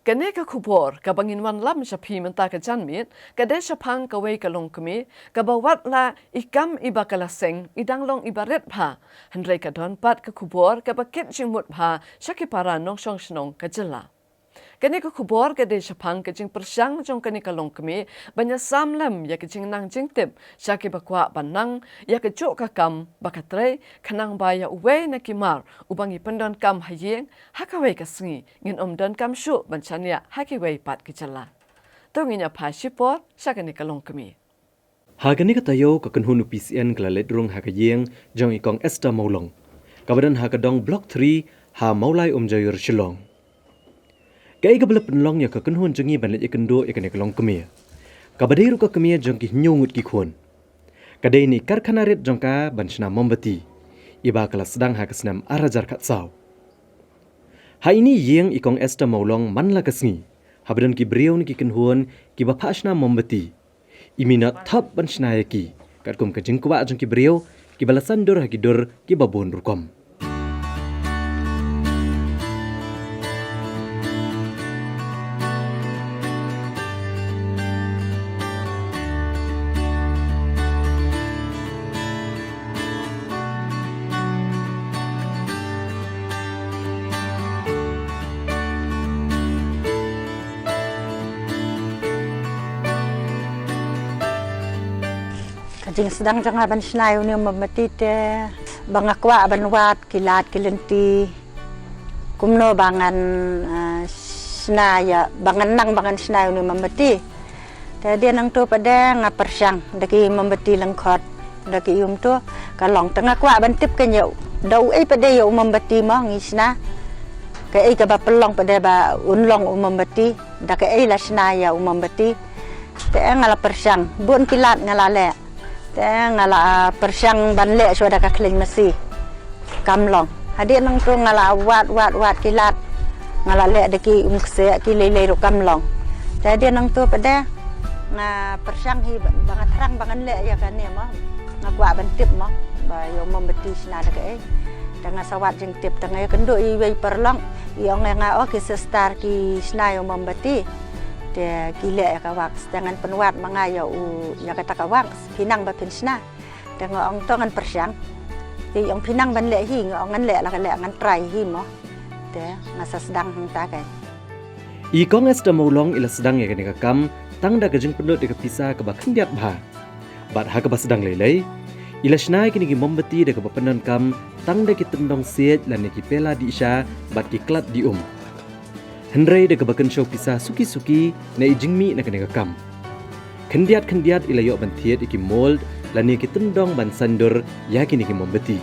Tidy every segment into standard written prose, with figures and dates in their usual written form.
Ganeka kubor kabangin wan lam shapi menta ka janmit kade shapang kawai kalong kami kabawat la ikam ibakala seng idanglong ibaret pha handrai ka don pat ka kubor kabakit jingmut pha shakipara nong shong shnong ka jela ganeka kubor kade shapang ka jing persang jong kani kalong kami banya samlam ya ka jing nang jing tip shaki bakwa banang ya ka jok ka kam bakatre kanang baya uwe na kimar ubangi pendon kam hayeng hakawai ka sngi ngin don kam shu banchania hakiwai pat ki jala tonginya pha shipor shakani kalong kami Hagani ka tayo ka kanhunu PCN klaledrung hakayeng jong ikong Esther Maulong. Kabadan hakadong Block 3 ha Maulay Jayor Shillong. Kay kabala penlong ya ka kanhun jongi banlet ikendo ikane kalong kemia. Kabadai ru ka kemia jong ki nyungut ki khon. Kadai ni karkhanaret jong ka banchna mombati. Iba kala sedang hakasnam arajar khatsau. Ha ini yeng ikong Esther Maulong manla kasngi. Habadan ki briau ni ki kanhun ki bapashna mombati. Imina thap banshnaya ki katkum ka jingkwa jong ki briau ki balasan dor hakidor ki babon rukom Jing sedang jangan ban snayu ni memati te bangakwa ban wat kilat kilenti kumno bangan snaya bangan nang bangan snayu ni memati te dia nang tu pada ngapersang daki memati lengkot daki tu kalong tengah kwa ban tip kenyau dau pada yo memati mo ngisna ke ka ba pelong pada ba unlong memati daki la snaya memati te ngala persang bun kilat ngalale ngala persang banle sudah ka kling masi kamlong hadir nang tu ngala wat kilat ngala le deki umkse ki lele ro kamlong jadi nang tu pada nga persang hi bangat rang bangan le ya kan ne mo ngakwa ban tip mo ba yo membeti sina deke dengan sawat jeng tip tengah kendo i wei perlong yo nga o ki sestar ki sina yo membeti dia gila ka wax dengan penuat mangaya ya kata ka wax pinang ba pinsna dengan ong tongan persang ti ong pinang ban le hi ngan le la ka le ngan trai hi mo te ngasa sedang ta kai ikong Esther Maulong ila sedang ya ka kam tang da gajing pendot de ka pisa ka ba khindiat bha bat ha ka ba sedang lelei ila snai kini ki mombati de ka ba penan kam tang da ki tendong siet lan ki pela di isha bat ki klat di Hendrai de kebakan show pisah suki-suki na ijingmi na kanega kam. Kendiat ila yok bantiet iki mold lani ki tendong ban sandur yakin iki mombeti.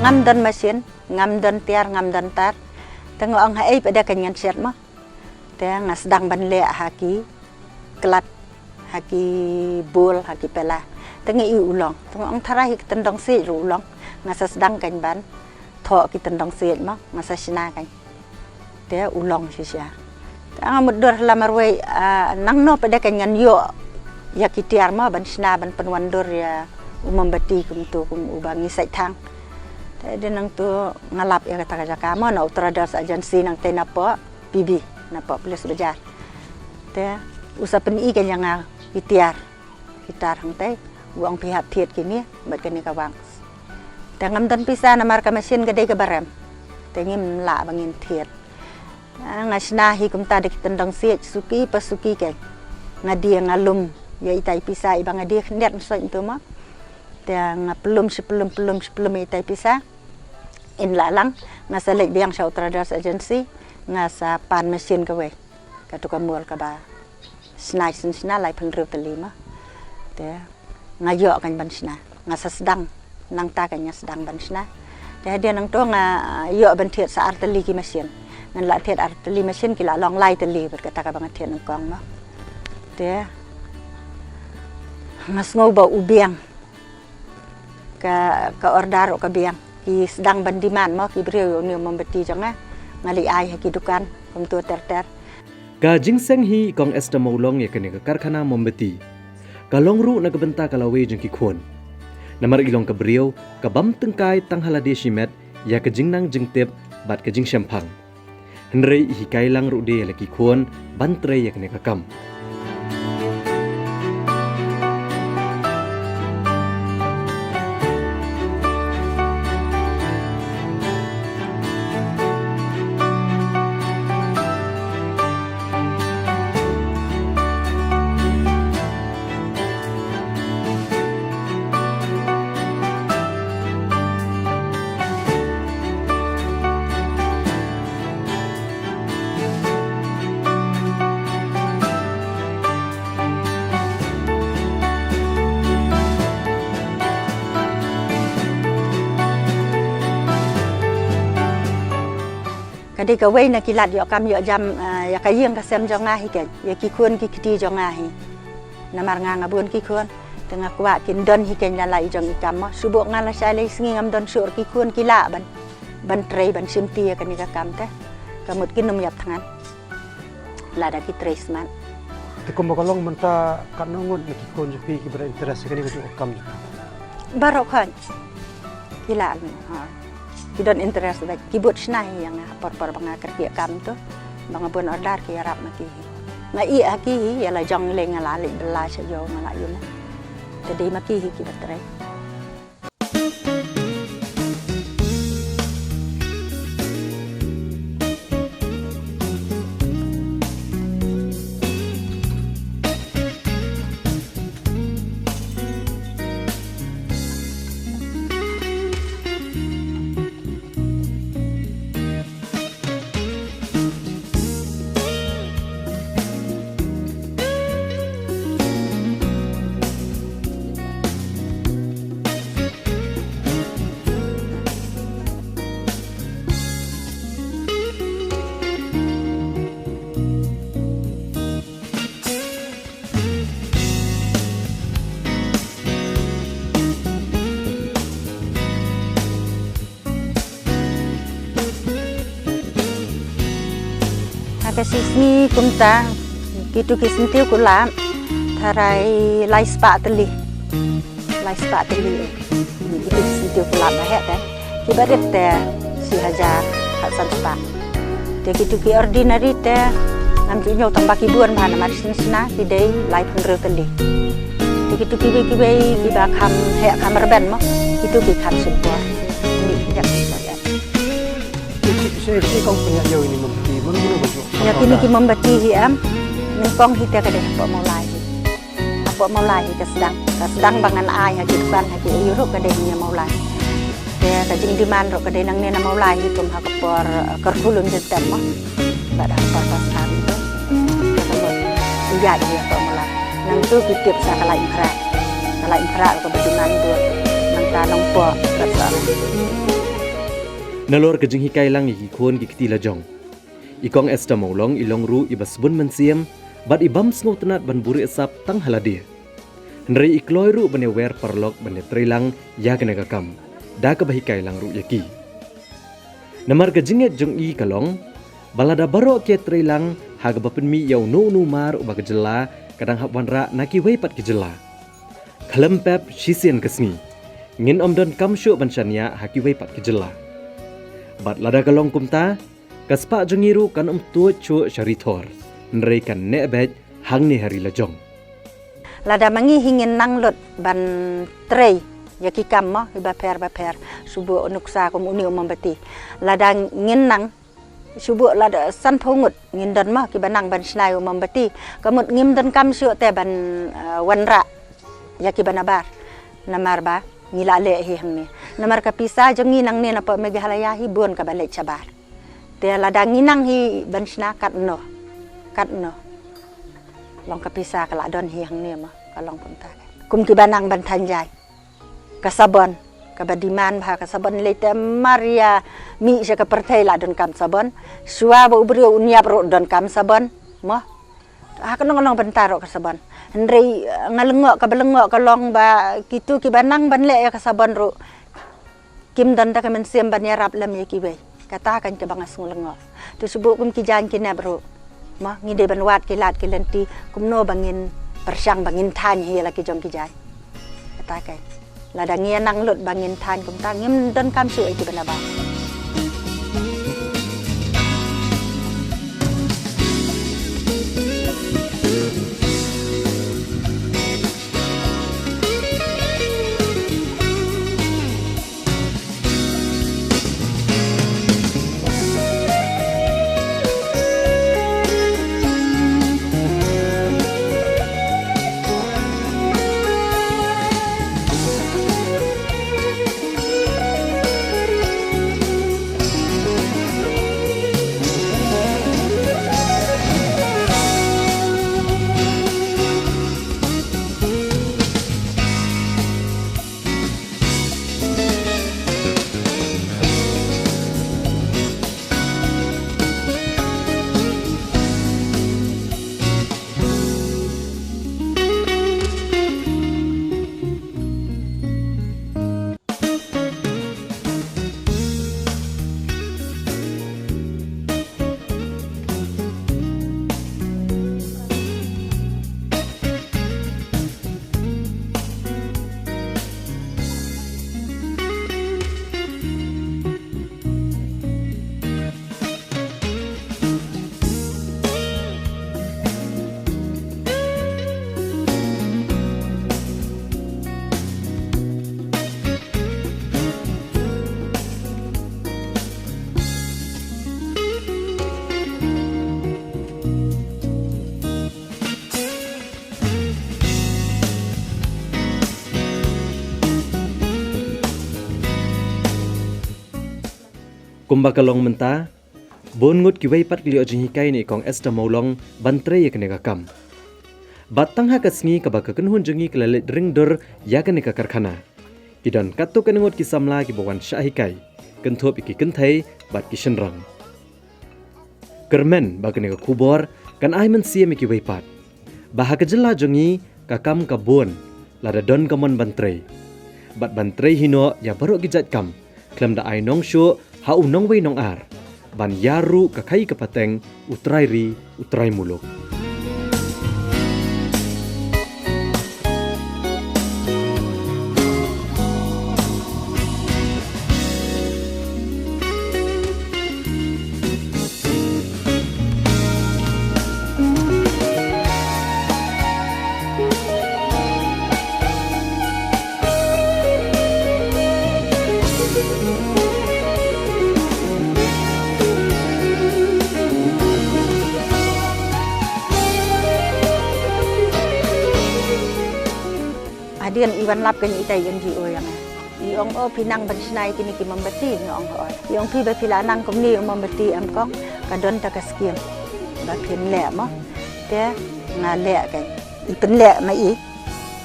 ngam dan mesin ngam dan tiar ngam dan tar tengok ang hai pada kanyan set mah teng sedang ban le haki kelat haki bol haki pela tengok i ulong tengok ang tharai ki tendong se ru ulong ngasa sedang kan ban tho ki tendong se mah ngasa sina kan te ulong sisia tang mudur lamarwei nang no pada kanyan yo ya ki tiar mah ban sina ban penwandur ya umambati kum tu kum ubangi sai thang dia nang tu ngalap ya kata jaka mo na Ultradas agensi nang tenapa PB napa polis bejar te usapen i kan yang itiar gitar hang te uang pihak thiet kini bat kani ka wang tangam dan pisa na marka mesin gede ke barem tengim la bangin thiet ngasna hi kum ta de tendang siet suki pasuki ke ngadia ngalum ya itai pisa ibang ngadia khndet so itu mah te ngapelum sebelum itai pisa in lalang ngasa lek biang Ultradas agensi ngasa pan mesin ka we ka tu ka mul ka ba snai sna lai pen ru pelima te ngayo kan ban sna ngasa sedang nang ta kan sedang ban sna te dia nang to yo ban thiet sa arteli ki mesin ngan la thiet arteli mesin ki la long lai teli ber ka ta ka bang thiet nang kong ma te ngas ngau ba ubiang ka ordar ka biang ki sedang bandiman mo ki brio ni membeti jonga ngali ai ki dukan kum tu ter Ka jingseng hi kong Esther Maulong ya kene karkhana mombeti. Kalong ru na kabenta kalawe jeng ki khon. Namar ilong kabriyo kabam tengkai tang halade shimet ya ka jingnang jingtep bat ka jing shampang. Henrei hi kailang ru de laki khon bantre ya kene kakam. Kadi ka wei na kilat yo kam yo jam ya ka yeng ka sem jonga hi ke ya ki khun ki kiti jonga hi namar nga ngabun ki khun tengah kwa kin don hi ken la lai jong ikam mo subo nga la sai le singi ngam don sur ki khun ki la ban trei ban sim ti ka ni ka kam te kamut kin num yap thangan la da ki tres man te ko makalong manta kanongon na ki kon jupi ki bera interest ka ni ko kam barok khan ki la ha ki don interest ba ki but snai yang por banga kerja kam tu banga pun order ki arab ma ki na i aki ya la jong le ngala le bela cha yo ngala yo na tadi ma ki batrai kasisni kumta kitu kisentiu kulam tharai lai spa teli itu sentiu kulam bahet ki badet te si hajar hasan spa te kitu ki ordinary te ngam ki nyau tambah ki buan bhana mar sina ki dei lai phunreu teli te kitu ki ba kham he kham rben mo kitu ki kham supwa ni ya saya kau punya jauh ini membeti mana ya kini ki membeti hiam nengkong hite ka deh apa maulai ka sedang bangan ai ha kitan ha ki ro ka deh nya maulai te ka jing diman ro ka deh nang ne na maulai hi tum ha ka por kerhulun jetem mo badang pas tam tu ka mo ya dia apa maulai nang tu ki tip sa kalai impra ko bediman tu nang ta nong po ka sa Nalor ke jenghi kailang iki khon ki kiti lajong. Ikong Esther Maulong ilong ru ibas bun mensiam bat ibam sngot tenat ban buri asap tang halade. Henrei ikloi ru bane wer parlok bane trilang ya kena kakam. Da ke bahi kailang ru yaki. Namar ke jenget jong i kalong balada baro ke trilang haga bapen mi yau no mar uba kejela kadang hap wanra naki weipat kejela. Kalem pep shisien kesni. Ngin omdon kam syu bansyania haki weipat kejela. Bat lada kalong kumta kaspa jongiru kan tua chu syarithor nrei kan nebet hang ni hari lajong lada mangi hingin nang lot ban trei yaki kam mo ba per subu nuksa kom uni membeti lada ngin nang subu lada san phongut ngin dan mo ki banang ban snai membeti kamut ngim dan kam syu te ban wanra yaki banabar namar ba ngila le hi hang ni namar ka pisa jongi nang ne na pa mega halaya hi bon ka balik cabar te lada nginang hi bansna kat no long ka pisa ka ladon hi hang ne ma ka long punta kum ki banang ban thanjai ka sabon ka badiman bha ka sabon le te maria mi se ka perthai ladon kam sabon suwa bo ubrio unyap ro don kam sabon mo ha ka nong bentaro ka sabon Henry ngalengok ka belengok ka long ba kitu ki banang ban le ka sabon ro kim dan tak men siam ban yarap lam ye ki we kata kan ke bang asung lengo tu sebut kum ki jan ki nebro ma ngi de ban wat ki lat ki lenti kum no bangin persang bangin than hi la ki jong ki jan kata kai la da ngia nang lut bangin than kum ta ngim dan kam su ki ban ba Kumbakalong menta bon ngut ki wei pat klio jing kai ni kong Esther Maulong bantre ye kene kam batang ha kasngi ka ba ka kun hun jingi klale ring dor ya kene ka karkhana kidan katto kene ngut ki samla ki bowan shahi kai kan thop ki kan thai bat ki shenrang kermen ba kene ka khubor kan ai man sie mi ki wei pat ba ha ka jilla jingi ka kam ka bon la da don ka mon bantre bat bantre hino ya baro ki jat kam klam da ai nong shu ha unong wei nong ar ban yaru ka khai ka pateng utrai ri utrai muluk Adian iwan lap kan itai yang ji oyang iong o pinang ban snai kini ki membeti ngong ho iong pi ba pila nang kom ni membeti am kong kadon ta kaskiem ba pin le mo te nga le kan ipen le ma i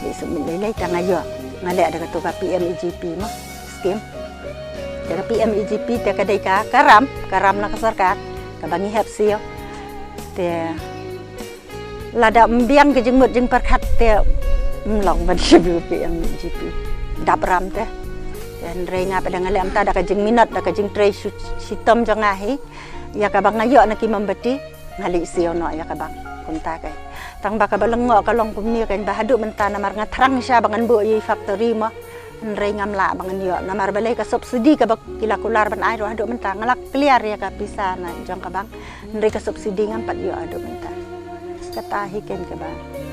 ni sum le le ta ngayo nga le da to ka PMEGP mo skem da PMEGP te ka dai ka karam na kasarkat ka bangi hep sio te lada mbiang ke jeng mut jeng perkhat te long ban sibu PMEGP dap ram te dan renga pada ngalem ta da ka jeng minat da ka jeng tray sistem jangahi ya ka bang ngayo na ki membeti ngali sio no ya ka bang kunta kai tang ba ka balengo ka long kumni kan bahadu menta namar ngatrang sya bangan bu yi factory mo rengam la bangan yo namar balai ka subsidi ka bak kila kular ban ai ro hadu menta ngalak clear ya ka pisa na jang ka bang ndre ka subsidi ngam pat yo adu menta kata hiken ka bang